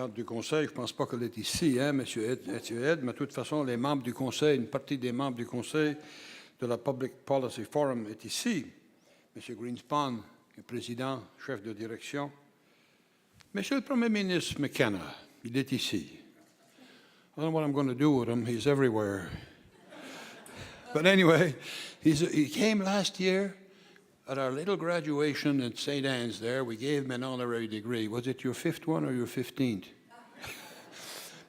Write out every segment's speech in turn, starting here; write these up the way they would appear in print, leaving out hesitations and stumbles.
Du Conseil, je ne pense pas qu'elle est ici, hein, M. Ed, mais de toute façon, les membres du Conseil, une partie des membres du Conseil de la Public Policy Forum est ici. M. Greenspan, le président, chef de direction. Monsieur le Premier ministre McKenna, il est ici. I don't know what I'm going to do with him. He's everywhere. But anyway, he came last year at our little graduation at St. Anne's there. We gave him an honorary degree. Was it your 5th one or your 15th?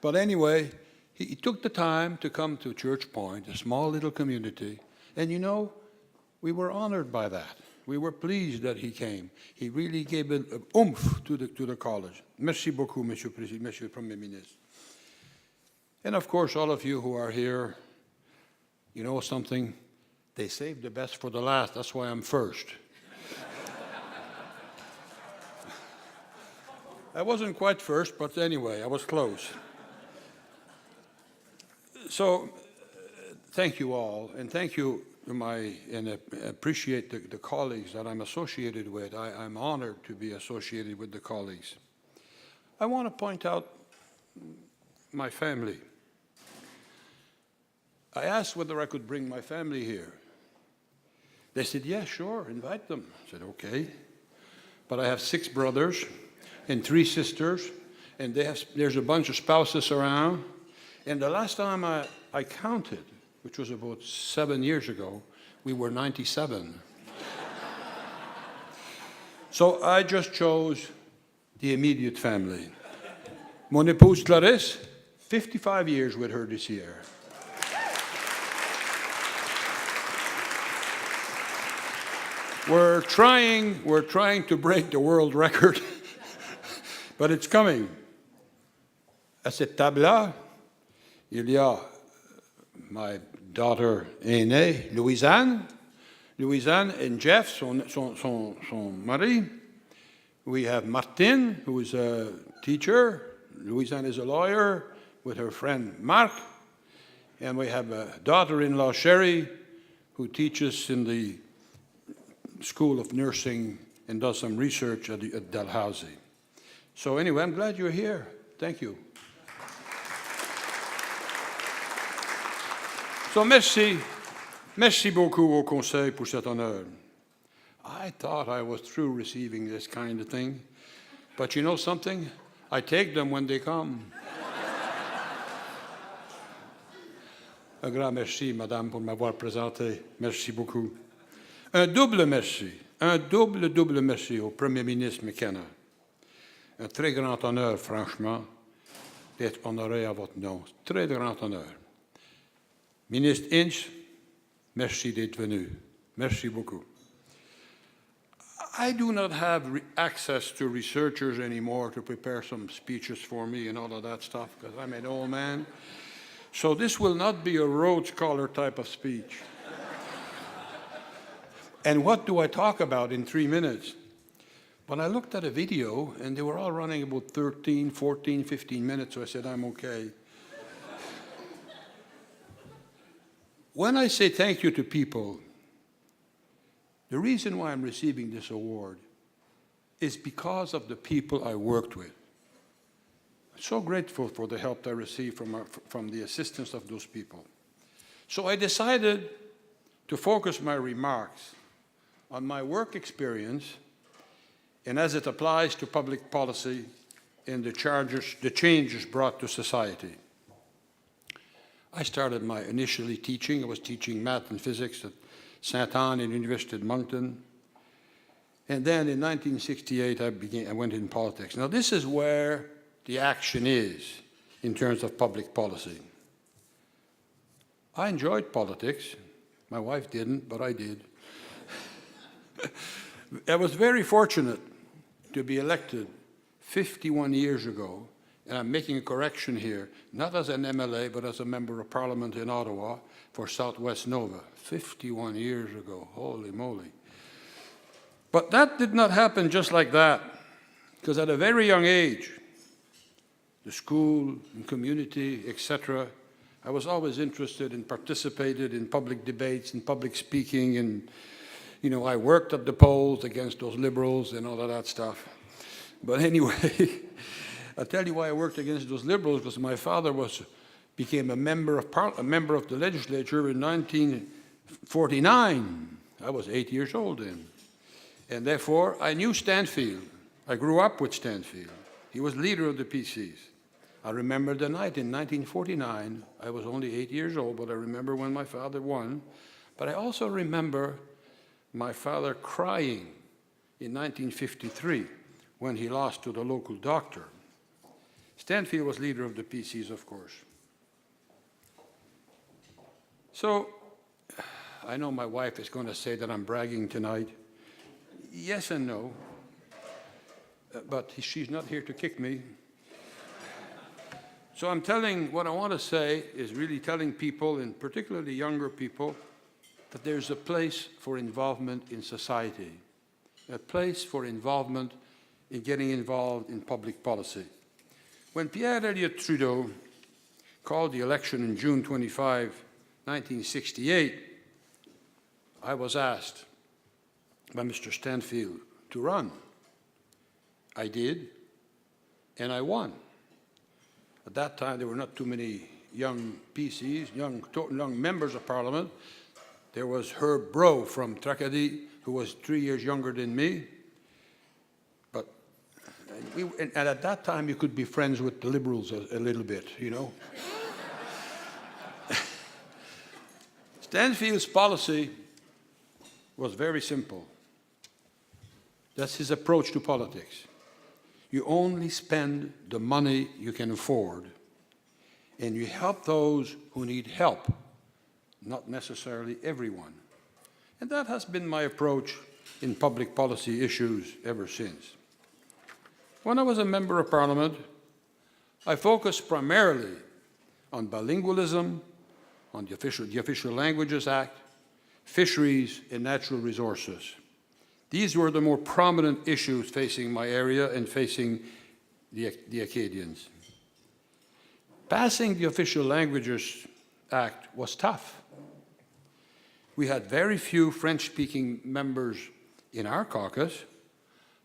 But anyway, he took the time to come to Church Point, a small little community. And you know, we were honored by that. We were pleased that he came. He really gave an oomph to the college. Merci beaucoup, Monsieur le Premier Ministre. And of course, all of you who are here, you know something? They saved the best for the last. That's why I'm first. I wasn't quite first, but anyway, I was close. So, thank you all, and thank you and I appreciate the colleagues that I'm associated with. I'm honored to be associated with the colleagues. I want to point out my family. I asked whether I could bring my family here. They said, yeah, sure, invite them. I said, okay. But I have 6 brothers and 3 sisters, and there's a bunch of spouses around. And the last time I counted, which was about 7 years ago, we were 97. So I just chose the immediate family. Mon épouse Clarisse, 55 years with her this year. We're trying to break the world record, but it's coming. À cette table-là, il y a my daughter aînée, Louisanne and Jeff, son mari. We have Martine, who is a teacher. Louisanne is a lawyer with her friend Marc. And we have a daughter-in-law, Sherry, who teaches in the School of Nursing and does some research at Dalhousie. So anyway, I'm glad you're here. Thank you. So merci beaucoup au Conseil pour cet honneur. I thought I was through receiving this kind of thing, but you know something? I take them when they come. Un grand merci, Madame, pour m'avoir présenté. Merci beaucoup. Un double merci au Premier ministre McKenna. Un très grand honneur, franchement, d'être honoré à votre nom. Très grand honneur. Ministre Inch, merci d'être venu. Merci beaucoup. I do not have access to researchers anymore to prepare some speeches for me and all of that stuff, because I'm an old man. So this will not be a Rhodes Scholar type of speech. And what do I talk about in 3 minutes? But I looked at a video, and they were all running about 13, 14, 15 minutes, so I said, I'm okay. When I say thank you to people, the reason why I'm receiving this award is because of the people I worked with. I'm so grateful for the help I received from the assistance of those people. So I decided to focus my remarks on my work experience and as it applies to public policy and the changes brought to society. I started initially teaching. I was teaching math and physics at St. Anne and University of Moncton. And then in 1968, I went in politics. Now this is where the action is in terms of public policy. I enjoyed politics. My wife didn't, but I did. I was very fortunate to be elected 51 years ago, and I'm making a correction here, not as an MLA, but as a member of Parliament in Ottawa for Southwest Nova, 51 years ago, holy moly. But that did not happen just like that, because at a very young age, the school and community, etc., I was always interested and participated in public debates and public speaking, and you know, I worked at the polls against those liberals and all of that stuff. But anyway, I'll tell you why I worked against those Liberals, because my father became a member of the legislature in 1949. I was 8 years old then. And therefore, I knew Stanfield. I grew up with Stanfield. He was leader of the PCs. I remember the night in 1949. I was only 8 years old, but I remember when my father won. But I also remember my father crying in 1953 when he lost to the local doctor. Stanfield was leader of the PCs, of course. So, I know my wife is going to say that I'm bragging tonight. Yes and no. But she's not here to kick me. So what I want to say is really telling people, and particularly younger people, that there's a place for involvement in society, a place for involvement in getting involved in public policy. When Pierre Elliott Trudeau called the election in June 25, 1968, I was asked by Mr. Stanfield to run. I did, and I won. At that time, there were not too many young PCs, young members of Parliament. There was Herb Brough from Tracadie, who was 3 years younger than me. But and at that time, you could be friends with the Liberals a little bit, you know. Stanfield's policy was very simple. That's his approach to politics. You only spend the money you can afford, and you help those who need help, not necessarily everyone. And that has been my approach in public policy issues ever since. When I was a member of Parliament, I focused primarily on bilingualism, on the Official Languages Act, fisheries, and natural resources. These were the more prominent issues facing my area and facing the Acadians. Passing the Official Languages Act was tough. We had very few French-speaking members in our caucus.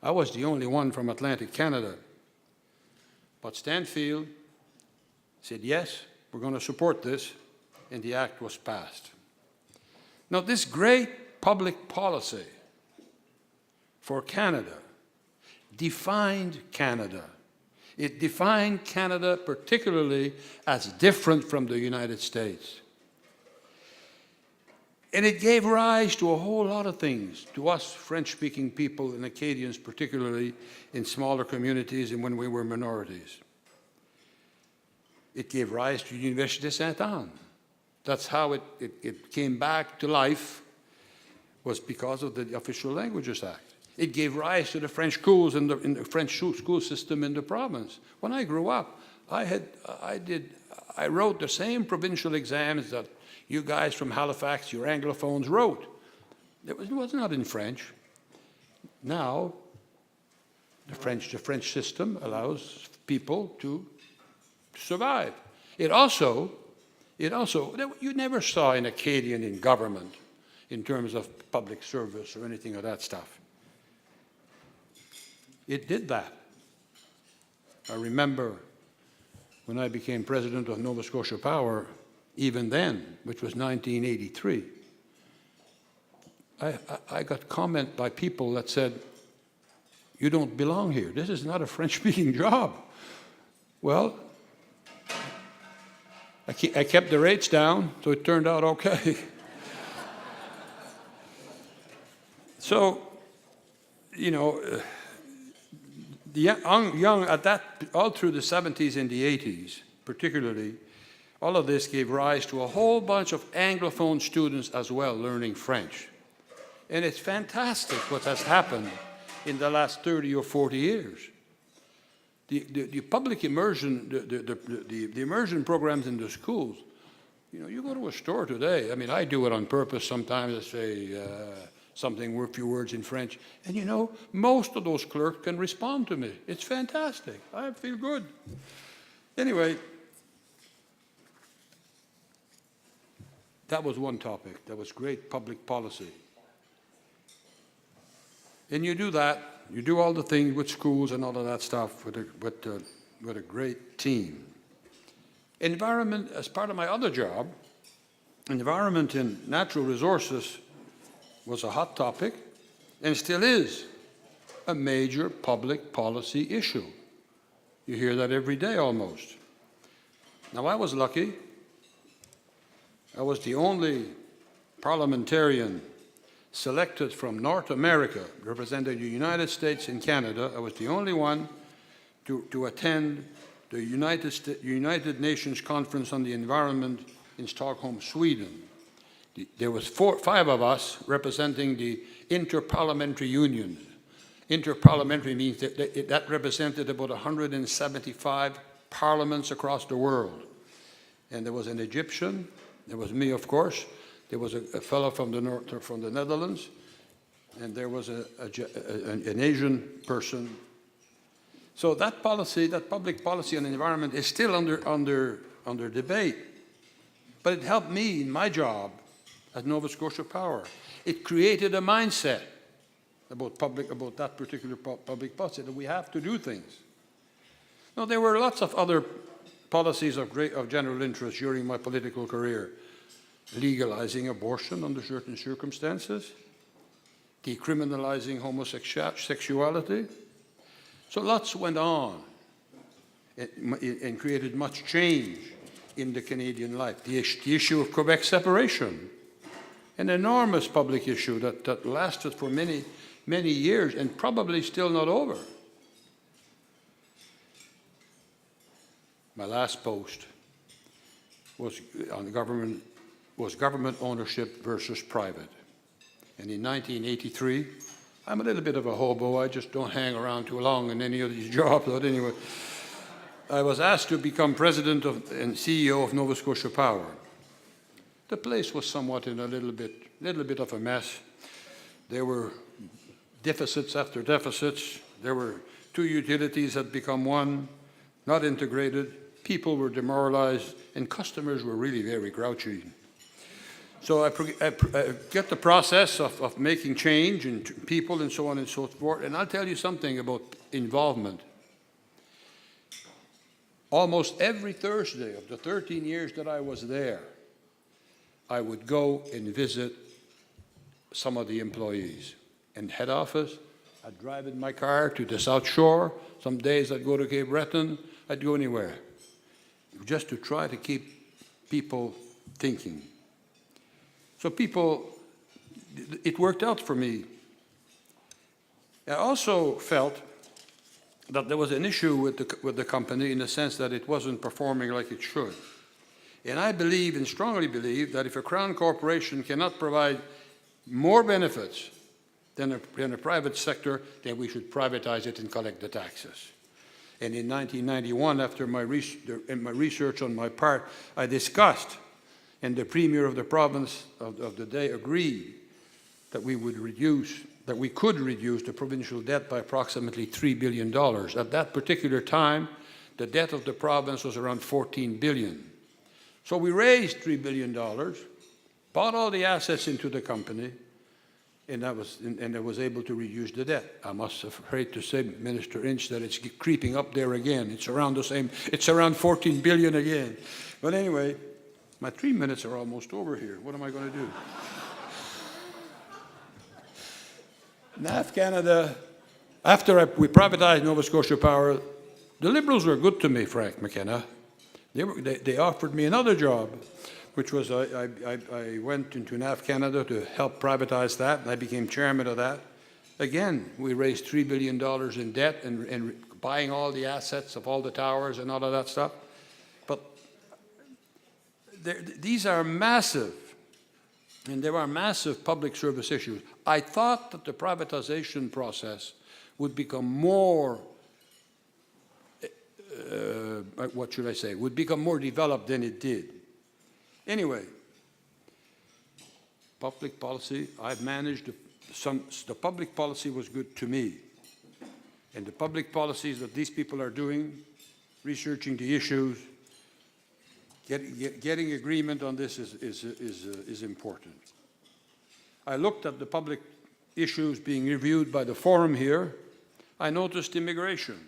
I was the only one from Atlantic Canada. But Stanfield said, yes, we're going to support this, and the act was passed. Now, this great public policy for Canada defined Canada. It defined Canada particularly as different from the United States. And it gave rise to a whole lot of things, to us French-speaking people and Acadians, particularly in smaller communities and when we were minorities. It gave rise to the Université de Sainte-Anne. That's how it came back to life, was because of the Official Languages Act. It gave rise to the French schools in the French school system in the province. When I grew up, I wrote the same provincial exams that you guys from Halifax, your Anglophones, wrote. It was not in French. Now, the French system allows people to survive. It also, you never saw an Acadian in government in terms of public service or anything of that stuff. It did that. I remember when I became president of Nova Scotia Power, even then, which was 1983, I got comment by people that said, you don't belong here. This is not a French-speaking job. Well, I kept the rates down, so it turned out okay. So, you know, the young at that, all through the 70s and the 80s, particularly, all of this gave rise to a whole bunch of Anglophone students as well learning French. And it's fantastic what has happened in the last 30 or 40 years. The public immersion, the immersion programs in the schools, you know, you go to a store today, I mean, I do it on purpose sometimes, I say something, a few words in French, and you know, most of those clerks can respond to me. It's fantastic. I feel good. Anyway, that was one topic. That was great public policy. And you do that, you do all the things with schools and all of that stuff, with with a great team. Environment, as part of my other job, environment and natural resources was a hot topic and still is a major public policy issue. You hear that every day almost. Now, I was lucky. I was the only parliamentarian selected from North America, representing the United States and Canada. I was the only one to attend the United Nations Conference on the Environment in Stockholm, Sweden. There was 5 of us representing the Interparliamentary Union. Interparliamentary means that represented about 175 parliaments across the world. And there was an Egyptian, there was me, of course, there was a fellow from the Netherlands, and there was an Asian person. So that policy, that public policy on the environment is still under debate. But it helped me in my job at Nova Scotia Power. It created a mindset about that particular public policy, that we have to do things. Now, there were lots of other policies of general interest during my political career. Legalizing abortion under certain circumstances, decriminalizing homosexuality. So lots went on and created much change in the Canadian life. The issue of Quebec separation, an enormous public issue that lasted for many, many years and probably still not over. My last post was on government ownership versus private. And in 1983, I'm a little bit of a hobo. I just don't hang around too long in any of these jobs. But anyway, I was asked to become president and CEO of Nova Scotia Power. The place was somewhat in a little bit of a mess. There were deficits after deficits. There were 2 utilities that become one, not integrated. People were demoralized, and customers were really very grouchy. So I get the process of making change in people and so on and so forth. And I'll tell you something about involvement. Almost every Thursday of the 13 years that I was there, I would go and visit some of the employees. In head office, I'd drive in my car to the South Shore. Some days I'd go to Cape Breton. I'd go anywhere, just to try to keep people thinking. So it worked out for me. I also felt that there was an issue with the company in the sense that it wasn't performing like it should. And I believe and strongly believe that if a Crown corporation cannot provide more benefits than a private sector, then we should privatize it and collect the taxes. And in 1991, after my research on my part, I discussed, and the Premier of the province of the day agreed, that we could reduce the provincial debt by approximately $3 billion. At that particular time, the debt of the province was around $14 billion. So we raised $3 billion, bought all the assets into the company, and I was able to reduce the debt. I must have afraid to say, Minister Inch, that it's creeping up there again. It's around the same. It's around 14 billion again. But anyway, my 3 minutes are almost over here. What am I going to do? NAV Canada, after we privatized Nova Scotia Power, the Liberals were good to me, Frank McKenna. They offered me another job, which was I went into NAV Canada to help privatize that, and I became chairman of that. Again, we raised $3 billion in debt and buying all the assets of all the towers and all of that stuff. But these are massive, and there are massive public service issues. I thought that the privatization process would become more, what should I say, would become more developed than it did. Anyway, public policy, I've managed the public policy was good to me. And the public policies that these people are doing, researching the issues, getting agreement on this is important. I looked at the public issues being reviewed by the forum here. I noticed immigration.